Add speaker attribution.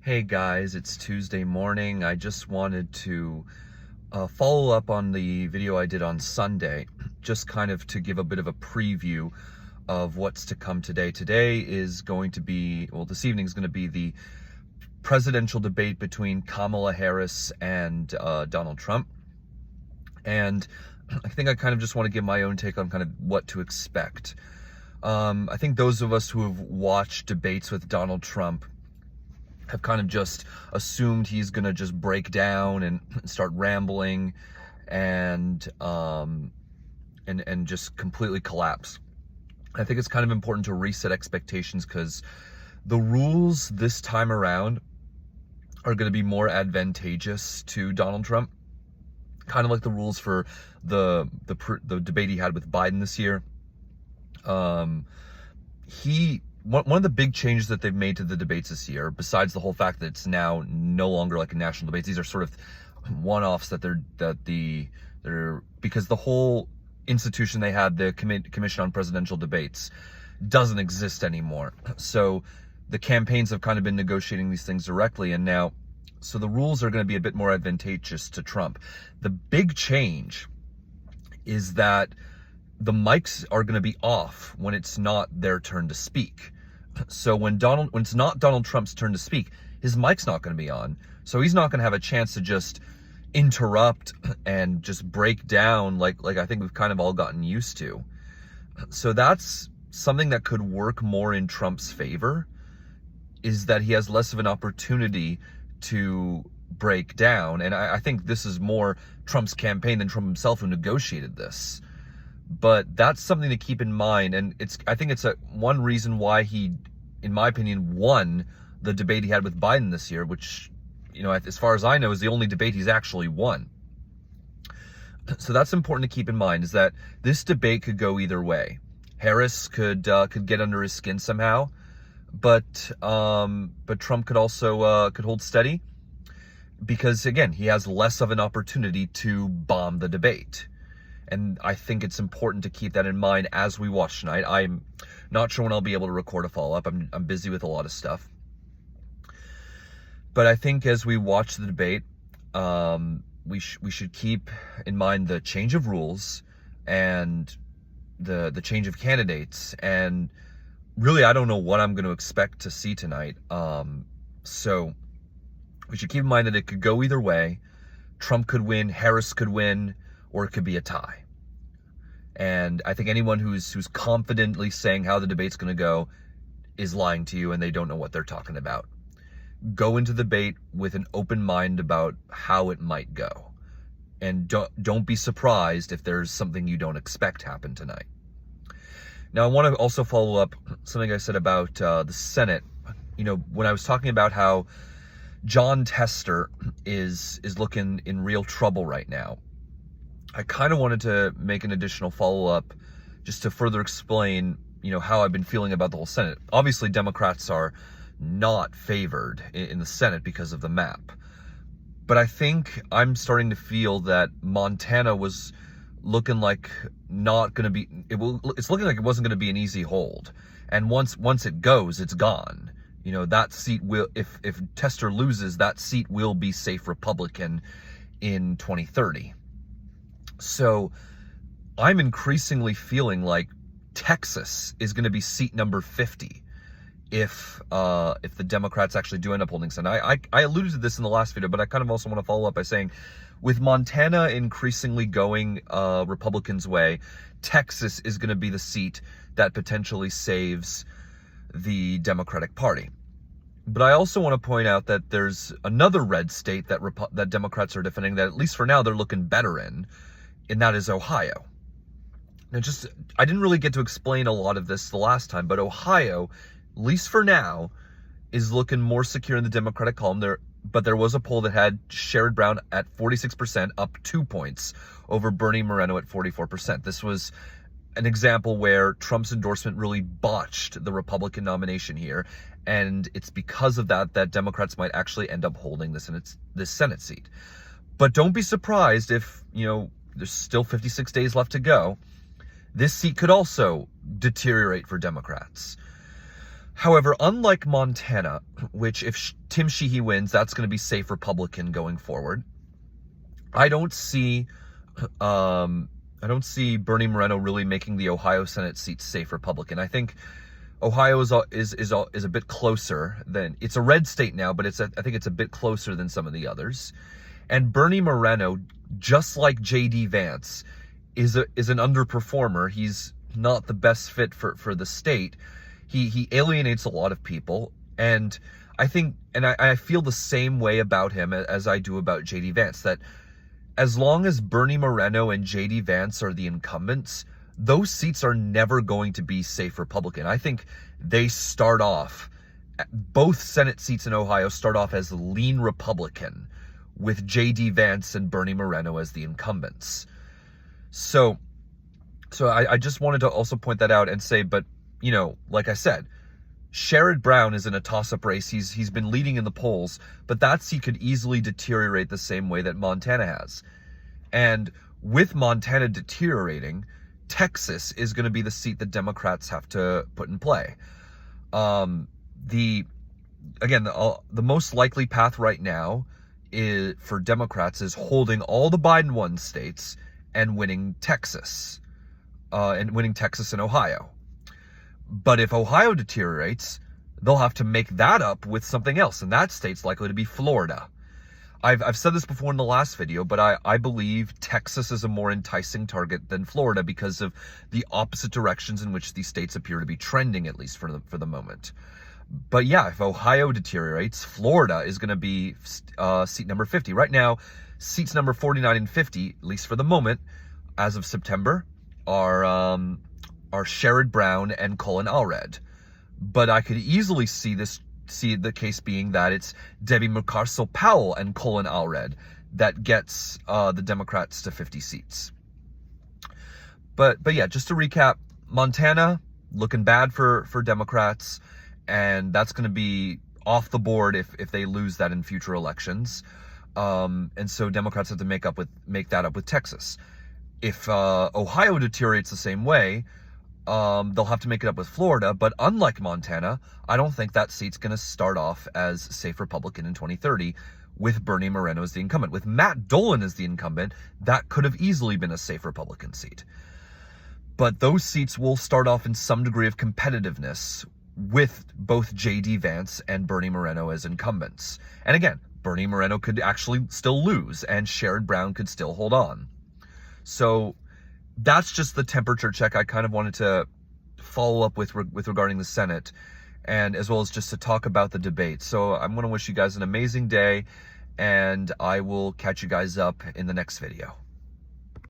Speaker 1: Hey guys, it's Tuesday morning. I just wanted to follow up on the video I did on Sunday, just kind of to give a bit of a preview of what's to come today. Today is going to be, well, this evening is going to be the presidential debate between Kamala Harris and Donald Trump. And I think I kind of just want to give my own take on kind of what to expect. I think those of us who have watched debates with Donald Trump have kind of just assumed he's going to just break down and start rambling and just completely collapse. I think it's kind of important to reset expectations because the rules this time around are going to be more advantageous to Donald Trump, kind of like the rules for the debate he had with Biden this year. One of the big changes that they've made to the debates this year, besides the whole fact that it's now no longer like a national debate, these are sort of one-offs because the whole institution they had, the Commission on Presidential Debates, doesn't exist anymore. So the campaigns have kind of been negotiating these things directly, and now, so the rules are going to be a bit more advantageous to Trump. The big change is that the mics are going to be off when it's not their turn to speak. So when it's not Donald Trump's turn to speak, his mic's not going to be on. So he's not going to have a chance to just interrupt and just break down like I think we've kind of all gotten used to. So that's something that could work more in Trump's favor, is that he has less of an opportunity to break down. And I think this is more Trump's campaign than Trump himself who negotiated this. But that's something to keep in mind, and I think it's one reason why he, in my opinion, won the debate he had with Biden this year, which, as far as I know, is the only debate he's actually won. So that's important to keep in mind, is that this debate could go either way. Harris could get under his skin somehow, but Trump could also could hold steady, because again, he has less of an opportunity to bomb the debate. And I think it's important to keep that in mind as we watch tonight. I'm not sure when I'll be able to record a follow-up. I'm busy with a lot of stuff. But I think as we watch the debate, we should keep in mind the change of rules and the change of candidates. And really, I don't know what I'm going to expect to see tonight. So we should keep in mind that it could go either way. Trump could win, Harris could win, or it could be a tie. And I think anyone who's confidently saying how the debate's going to go is lying to you, and they don't know what they're talking about. Go into the debate with an open mind about how it might go. And don't be surprised if there's something you don't expect happen tonight. Now, I want to also follow up something I said about the Senate. When I was talking about how Jon Tester is looking in real trouble right now, I kind of wanted to make an additional follow-up just to further explain, how I've been feeling about the whole Senate. Obviously, Democrats are not favored in the Senate because of the map. But I think I'm starting to feel that Montana was looking like not going to be, it's looking like it wasn't going to be an easy hold. And once it goes, it's gone. That seat will, if Tester loses, that seat will be safe Republican in 2030. So I'm increasingly feeling like Texas is going to be seat number 50 if the Democrats actually do end up holding Senate. I alluded to this in the last video, but I kind of also want to follow up by saying, with Montana increasingly going Republicans' way, Texas is going to be the seat that potentially saves the Democratic Party. But I also want to point out that there's another red state that Democrats are defending that, at least for now, they're looking better in, and that is Ohio. Now, I didn't really get to explain a lot of this the last time, but Ohio, at least for now, is looking more secure in the Democratic column. But there was a poll that had Sherrod Brown at 46%, up 2 points over Bernie Moreno at 44%. This was an example where Trump's endorsement really botched the Republican nomination here, and it's because of that Democrats might actually end up holding this Senate seat. But don't be surprised if, there's still 56 days left to go. This seat could also deteriorate for Democrats. However, unlike Montana, which if Tim Sheehy wins, that's going to be safe Republican going forward. I don't see Bernie Moreno really making the Ohio Senate seat safe Republican. I think Ohio is a bit closer than, it's a red state now, but I think it's a bit closer than some of the others. And Bernie Moreno, just like J.D. Vance, is an underperformer. He's not the best fit for the state. He alienates a lot of people, and I think, and I feel the same way about him as I do about J.D. Vance, that as long as Bernie Moreno and J.D. Vance are the incumbents, those seats are never going to be safe Republican. I think they start off, both Senate seats in Ohio start off as lean Republican, with J.D. Vance and Bernie Moreno as the incumbents. So I just wanted to also point that out and say, but, you know, like I said, Sherrod Brown is in a toss-up race. He's been leading in the polls, but that seat could easily deteriorate the same way that Montana has. And with Montana deteriorating, Texas is going to be the seat that Democrats have to put in play. The most likely path right now for Democrats is holding all the Biden won states and winning Texas, and Ohio. But if Ohio deteriorates, they'll have to make that up with something else, and that state's likely to be Florida. I've said this before in the last video, but I believe Texas is a more enticing target than Florida because of the opposite directions in which these states appear to be trending, at least for the moment. But yeah, if Ohio deteriorates, Florida is going to be seat number 50. Right now, seats number 49 and 50, at least for the moment, as of September, are Sherrod Brown and Colin Allred. But I could easily see the case being that it's Debbie McCarcel-Powell and Colin Allred that gets the Democrats to 50 seats. But yeah, just to recap, Montana looking bad for Democrats, and that's going to be off the board if they lose that in future elections. And so Democrats have to make that up with Texas. If Ohio deteriorates the same way, they'll have to make it up with Florida. But unlike Montana, I don't think that seat's going to start off as safe Republican in 2030 with Bernie Moreno as the incumbent. With Matt Dolan as the incumbent, that could have easily been a safe Republican seat. But those seats will start off in some degree of competitiveness with both J.D. Vance and Bernie Moreno as incumbents. And again, Bernie Moreno could actually still lose, and Sherrod Brown could still hold on. So that's just the temperature check I kind of wanted to follow up with regarding the Senate, and as well as just to talk about the debate. So I'm going to wish you guys an amazing day, and I will catch you guys up in the next video.